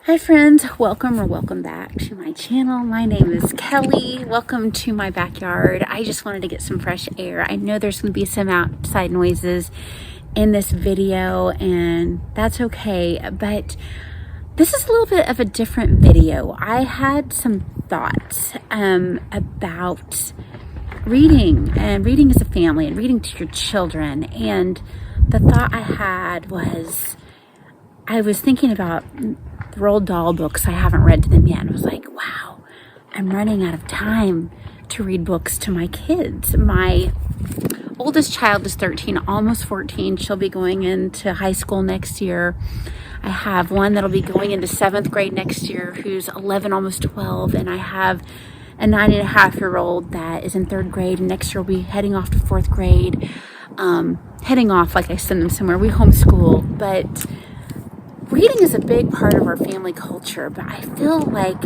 Hi friends, welcome back to my channel. My name is Kelly. Welcome to my backyard. I just wanted to get some fresh air. I know there's going to be some outside noises in this video and that's okay, but this is a little bit of a different video. I had some thoughts about reading and reading as a family and reading to your children, and the thought I had was I was thinking about the Roald Dahl books. I haven't read to them yet, and I was like, wow, I'm running out of time to read books to my kids. My oldest child is 13, almost 14. She'll be going into high school next year. I have one that'll be going into 7th grade next year who's 11, almost 12, and I have a 9.5-year-old that is in 3rd grade, and next year will be heading off to 4th grade. Heading off, like I send them somewhere. We homeschool, but reading is a big part of our family culture, but I feel like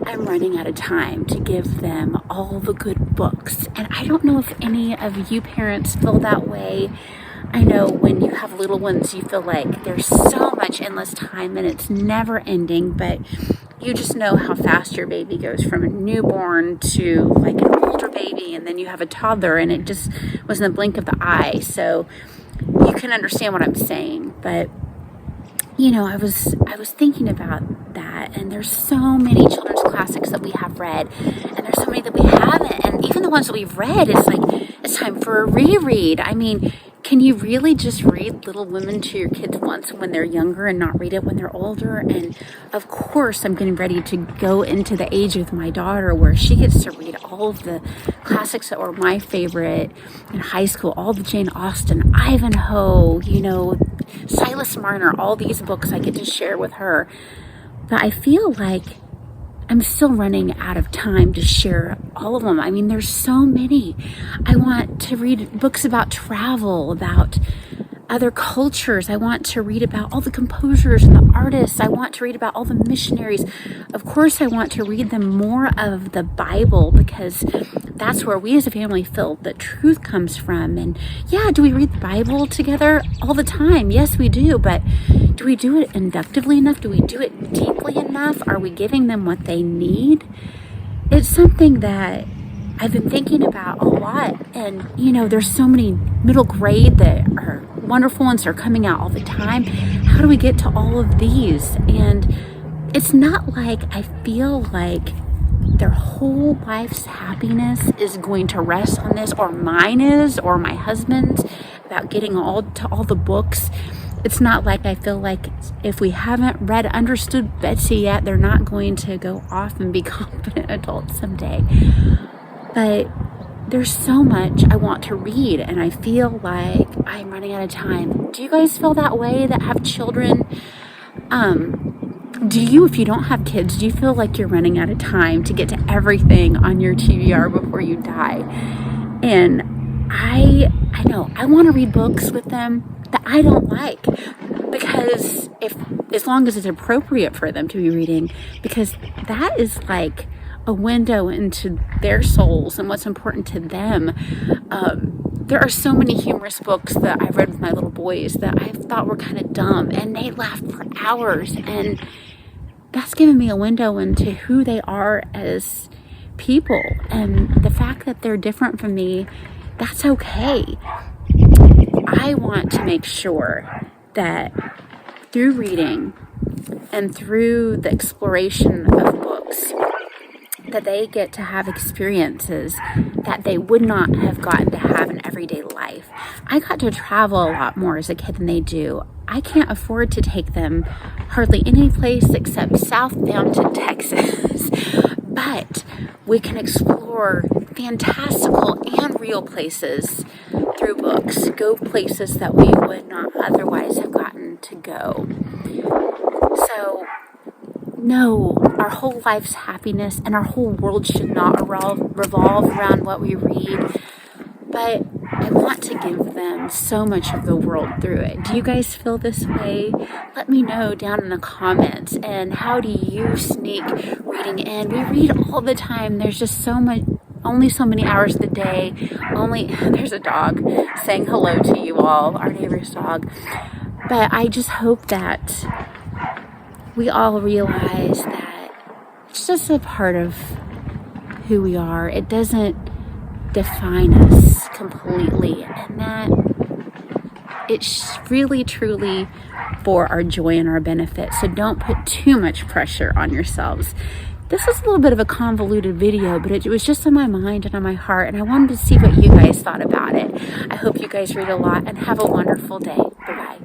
I'm running out of time to give them all the good books. And I don't know if any of you parents feel that way. I know when you have little ones, you feel like there's so much endless time and it's never ending, but you just know how fast your baby goes from a newborn to like an older baby, and then you have a toddler, and it just was in the blink of the eye. So you can understand what I'm saying, but you know, I was thinking about that, and there's so many children's classics that we have read, and there's so many that we haven't, and even the ones that we've read, it's like, it's time for a reread. I mean, can you really just read Little Women to your kids once when they're younger and not read it when they're older? And of course, I'm getting ready to go into the age with my daughter where she gets to read all of the classics that were my favorite in high school, all the Jane Austen, Ivanhoe, you know, Silas Marner, all these books I get to share with her. But I feel like I'm still running out of time to share all of them. I mean, there's so many. I want to read books about travel, about other cultures. I want to read about all the composers and the artists. I want to read about all the missionaries. Of course, I want to read them more of the Bible, because that's where we as a family feel that truth comes from. And yeah, do we read the Bible together all the time? Yes, we do. But do we do it inductively enough? Do we do it deeply enough? Are we giving them what they need? It's something that I've been thinking about a lot. And, you know, there's so many middle grade that are wonderful ones that are coming out all the time. How do we get to all of these? And it's not like I feel like their whole life's happiness is going to rest on this, or mine is, or my husband's, about getting all the books. It's not like I feel like if we haven't read Understood Betsy yet, they're not going to go off and be confident adults someday. But there's so much I want to read, and I feel like I'm running out of time. Do you guys feel that way that have children? Do you, if you don't have kids, do you feel like you're running out of time to get to everything on your TBR before you die? And I know I want to read books with them that I don't like, because as long as it's appropriate for them to be reading, because that is like a window into their souls and what's important to them. There are so many humorous books that I've read with my little boys that I thought were kind of dumb, and they laughed for hours, and that's given me a window into who they are as people, and the fact that they're different from me, that's okay. I want to make sure that through reading and through the exploration of books, that they get to have experiences that they would not have gotten to have in everyday life. I got to travel a lot more as a kid than they do. I can't afford to take them hardly any place except southbound to Texas. But we can explore fantastical and real places through books, go places that we would not otherwise have gotten to go. So, no, our whole life's happiness and our whole world should not revolve around what we read, but I want to give them so much of the world through it. Do you guys feel this way? Let me know down in the comments. And how do you sneak reading in? We read all the time. There's just so much, only so many hours of the day. There's a dog saying hello to you all, our neighbor's dog. But I just hope that we all realize that it's just a part of who we are. It doesn't define us completely, and that it's really truly for our joy and our benefit. So don't put too much pressure on yourselves. This was a little bit of a convoluted video, but it was just on my mind and on my heart, and I wanted to see what you guys thought about it. I hope you guys read a lot and have a wonderful day. Bye-bye.